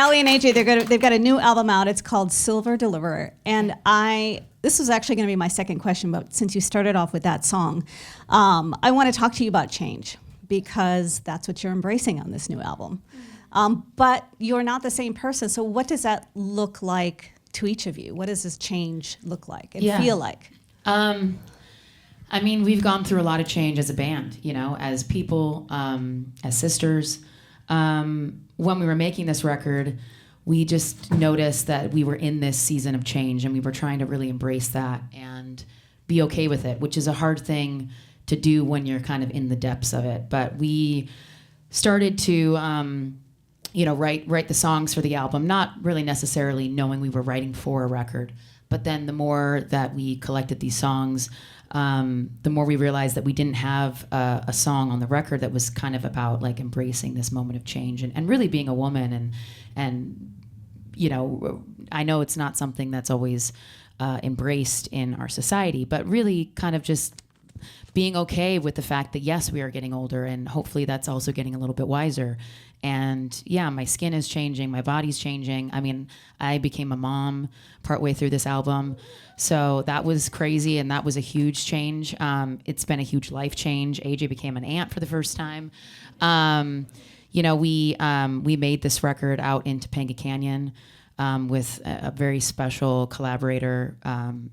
Aly and AJ, they've got a new album out. It's called Silver Deliverer. And this was actually going to be my second question, but since you started off with that song, I want to talk to you about change, because that's what you're embracing on this new album. But you're not the same person. So what does that look like to each of you? What does this change look like and feel like? I mean, we've gone through a lot of change as a band, you know, as people, as sisters. When we were making this record, we just noticed that we were in this season of change, and we were trying to really embrace that and be okay with it, which is a hard thing to do when you're kind of in the depths of it. But we started to, write the songs for the album, not really necessarily knowing we were writing for a record. But then the more that we collected these songs, the more we realized that we didn't have a song on the record that was kind of about like embracing this moment of change and really being a woman. And you know, I know it's not something that's always embraced in our society, but really kind of just being okay with the fact that, yes, we are getting older, and hopefully that's also getting a little bit wiser. And yeah, my skin is changing, my body's changing. I mean, I became a mom partway through this album, so that was crazy, and that was a huge change. It's been a huge life change. AJ became an aunt for the first time. We made this record out in Topanga Canyon with a very special collaborator,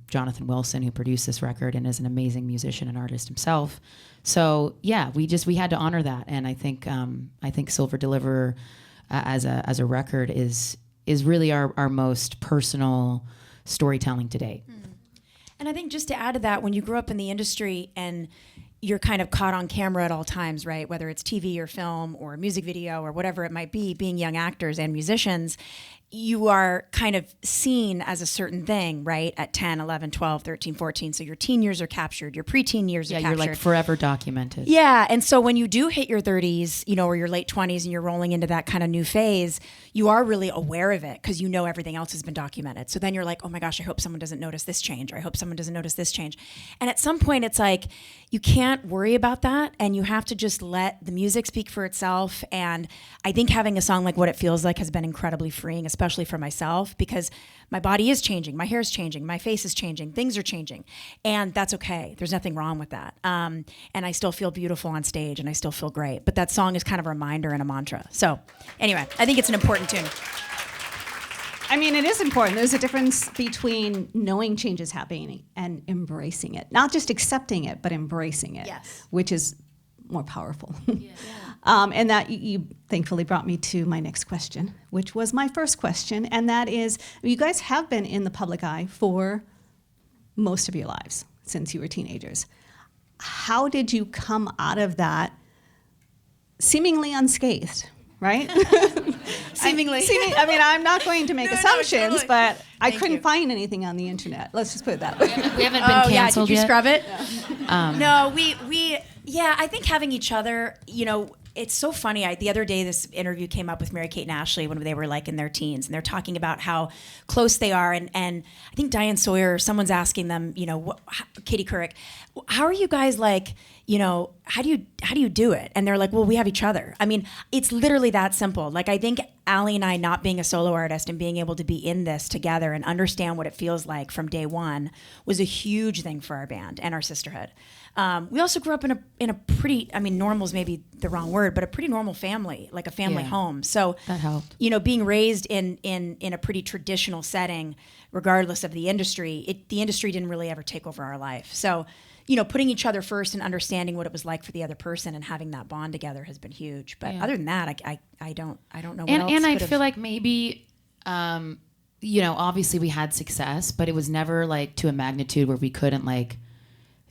Jonathan Wilson, who produced this record and is an amazing musician and artist himself. So yeah, we had to honor that, and I think Silver Deliverer as a record is really our most personal storytelling to date. And I think just to add to that, when you grew up in the industry and you're kind of caught on camera at all times, right? Whether it's TV or film or a music video or whatever it might be, being young actors and musicians, you are kind of seen as a certain thing, right? At 10, 11, 12, 13, 14. So your teen years are captured, your preteen years are captured. Yeah, you're like forever documented. Yeah, and so when you do hit your 30s, or your late 20s and you're rolling into that kind of new phase, you are really aware of it because you know everything else has been documented. So then you're like, oh my gosh, I hope someone doesn't notice this change, or I hope someone doesn't notice this change. And at some point it's like, you can't worry about that, and you have to just let the music speak for itself. And I think having a song like What It Feels Like has been incredibly freeing, especially for myself, because my body is changing, my hair is changing, my face is changing, things are changing, and that's okay. There's nothing wrong with that. And I still feel beautiful on stage, and I still feel great. But that song is kind of a reminder and a mantra. So anyway, I think it's an important tune. I mean, it is important. There's a difference between knowing change is happening and embracing it. Not just accepting it, but embracing it, yes, which is more powerful. Yeah. And that you thankfully brought me to my next question, which was my first question, and that is, you guys have been in the public eye for most of your lives since you were teenagers. How did you come out of that seemingly unscathed, right? Seemingly. I mean, I'm not going to make assumptions, totally. but I Thank couldn't you. find anything on the internet. Let's just put it that way. We haven't been canceled did you yet. scrub it? No, I think having each other, it's so funny. The other day, this interview came up with Mary-Kate and Ashley when they were like in their teens, and they're talking about how close they are. And I think Diane Sawyer, someone's asking them, Katie Couric, how are you guys like, how do you do it? And they're like, well, we have each other. I mean, it's literally that simple. Like, I think Aly and I not being a solo artist and being able to be in this together and understand what it feels like from day one was a huge thing for our band and our sisterhood. We also grew up in a pretty, normal's maybe the wrong word, but a pretty normal family, like a family home. So that helped. Being raised in a pretty traditional setting, regardless of the industry, the industry didn't really ever take over our life. So, putting each other first and understanding what it was like for the other person and having that bond together has been huge. But other than that, I don't know what else. And I feel like maybe, obviously we had success, but it was never like to a magnitude where we couldn't like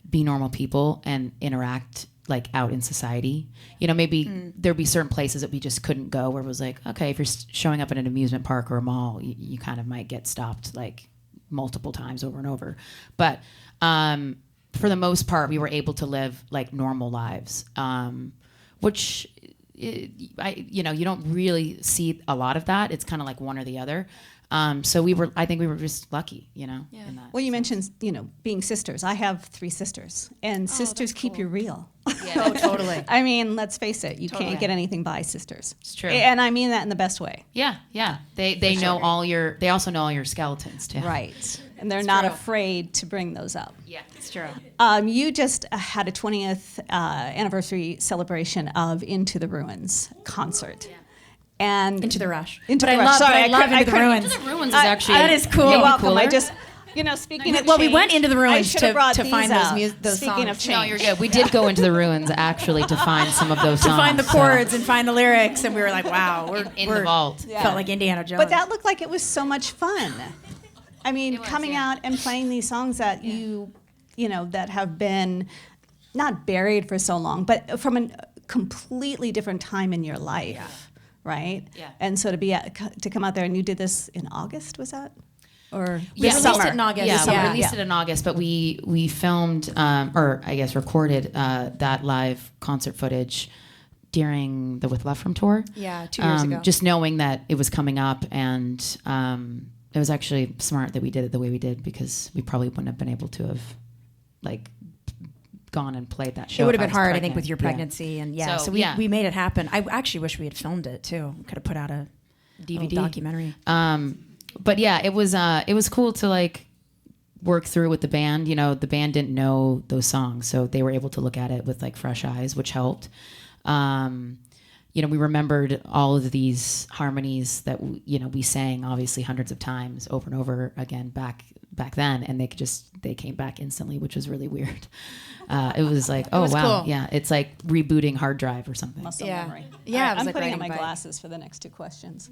be normal people and interact like out in society. Maybe there'd be certain places that we just couldn't go where it was like, okay, if you're showing up at an amusement park or a mall, you kind of might get stopped like multiple times over and over. But for the most part, we were able to live like normal lives, which you don't really see a lot of that. It's kind of like one or the other. So I think we were just lucky, in that. Well, you mentioned, being sisters. I have 3 sisters, and sisters keep you real. Yeah. Oh, totally. I mean, let's face it, you can't get anything by sisters. It's true. And I mean that in the best way. Yeah. They know they also know all your skeletons too. Right. And they're not afraid to bring those up. Yeah. It's true. You just had a 20th anniversary celebration of Into the Ruins concert. Yeah. And Into the Rush. Into but the I Rush. love, Sorry, but I love Into the couldn't- Ruins. Into the Ruins is actually that is cool. You're maybe welcome. cooler. I just, speaking of Well, we change, went into the ruins I should to- have brought to these find those out. those Speaking songs. of change. No, you're good. We did go into the ruins actually to find some of those to songs. find the so- chords and find the lyrics, and we were like, wow, in the vault. Yeah. Felt like Indiana Jones. But that looked like it was so much fun. I mean, It was, coming yeah. out and playing these songs that that have been not buried for so long, but from a completely different time in your life, right? Yeah. And so to come out there, and you did this in August, was that? Or We this released summer? it in August. Yeah, Yeah. we released it in August, but we filmed, or I guess recorded that live concert footage during the With Love From tour. Yeah, 2 years ago. Just knowing that it was coming up, and it was actually smart that we did it the way we did, because we probably wouldn't have been able to have gone and played that show. It would if have been I was hard, I think, pregnant. with your Yeah. pregnancy, and So, we made it happen. I actually wish we had filmed it too. Could have put out a DVD documentary. But yeah, it was cool to work through with the band. The band didn't know those songs, so they were able to look at it with fresh eyes, which helped. We remembered all of these harmonies that we sang obviously hundreds of times over and over again back then, and they came back instantly, which was really weird. It was like, oh was wow, cool. yeah, it's like rebooting hard drive or something. Muscle Yeah. memory. Yeah, All right, it was I'm like putting on riding my a bike. glasses for the next 2 questions.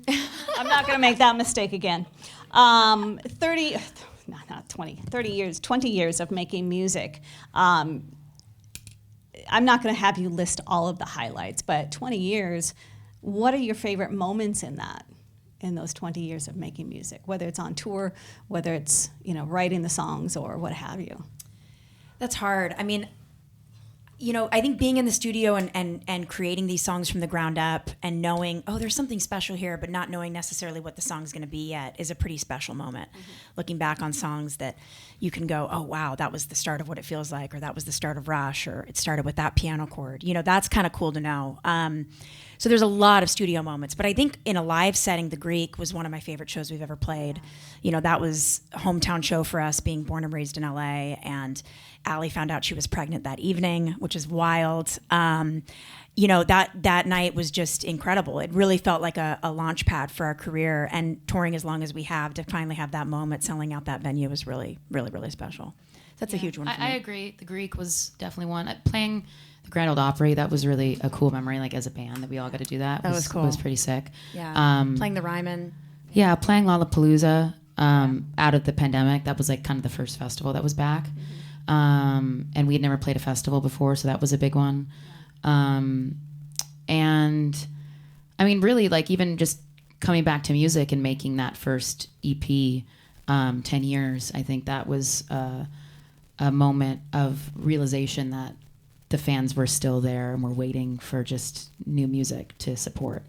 I'm not going to make that mistake again. 20 years of making music. I'm not going to have you list all of the highlights, but 20 years, what are your favorite moments in those 20 years of making music, whether it's on tour, whether it's, writing the songs or what have you? That's hard. I mean, I think being in the studio and creating these songs from the ground up and knowing, oh, there's something special here, but not knowing necessarily what the song's going to be yet is a pretty special moment. Mm-hmm. Looking back on songs that you can go, oh, wow, that was the start of What It Feels Like, or that was the start of Rush, or it started with that piano chord. That's kind of cool to know. So there's a lot of studio moments, but I think in a live setting, The Greek was one of my favorite shows we've ever played. That was a hometown show for us, being born and raised in LA, and Aly found out she was pregnant that evening, which is wild. That night was just incredible. It really felt like a launch pad for our career, and touring as long as we have, to finally have that moment, selling out that venue was really, really, really special. That's a huge one for me. I agree. The Greek was definitely one. Playing the Grand Ole Opry, that was really a cool memory. As a band, that we all got to do that. That was cool. Was pretty sick. Yeah. Playing the Ryman. Yeah, playing Lollapalooza out of the pandemic. That was kind of the first festival that was back. And we had never played a festival before, so that was a big one. And I mean, really, even just coming back to music and making that first EP, 10 years, I think that was a moment of realization that the fans were still there and were waiting for just new music to support.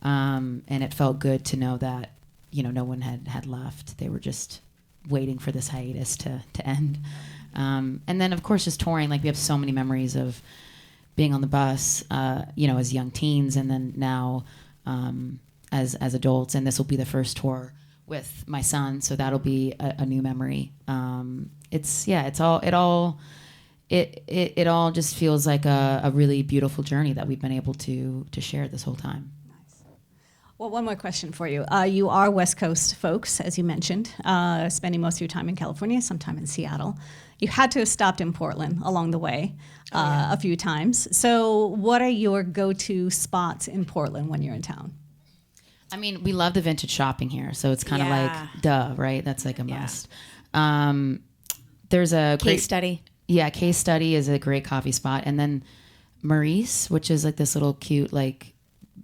And it felt good to know that, no one had left. They were just waiting for this hiatus to end. And then, of course, just touring. We have so many memories of being on the bus, as young teens, and then now as adults. And this will be the first tour with my son, so that'll be a new memory. It all just feels like a really beautiful journey that we've been able to share this whole time. Well, one more question for you. You are West Coast folks, as you mentioned, spending most of your time in California, sometime in Seattle. You had to have stopped in Portland along the way a few times. So what are your go-to spots in Portland when you're in town? I mean, we love the vintage shopping here, so it's kind of duh, right? That's a must. There's a Case Study. Yeah, Case Study is a great coffee spot. And then Maurice, which is this little cute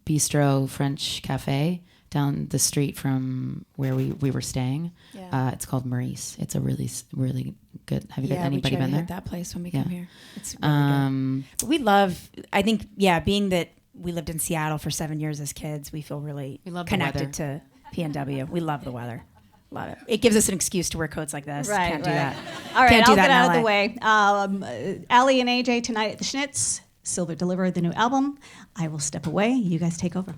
bistro French cafe down the street from where we were staying. Yeah. It's called Maurice. It's a really, really good. Have you anybody we try been to there? hit that place when we come here. It's really good. But we love, I think, being that we lived in Seattle for 7 years as kids. We feel really We love the connected to PNW. We love the weather. Love it. It gives us an excuse to wear coats like this. Right, Can't do right. that. All right, Can't do I'll that get in out of LA. the way. Aly and AJ tonight at the Schnitz. Silver Deliver, the new album. I will step away. You guys take over.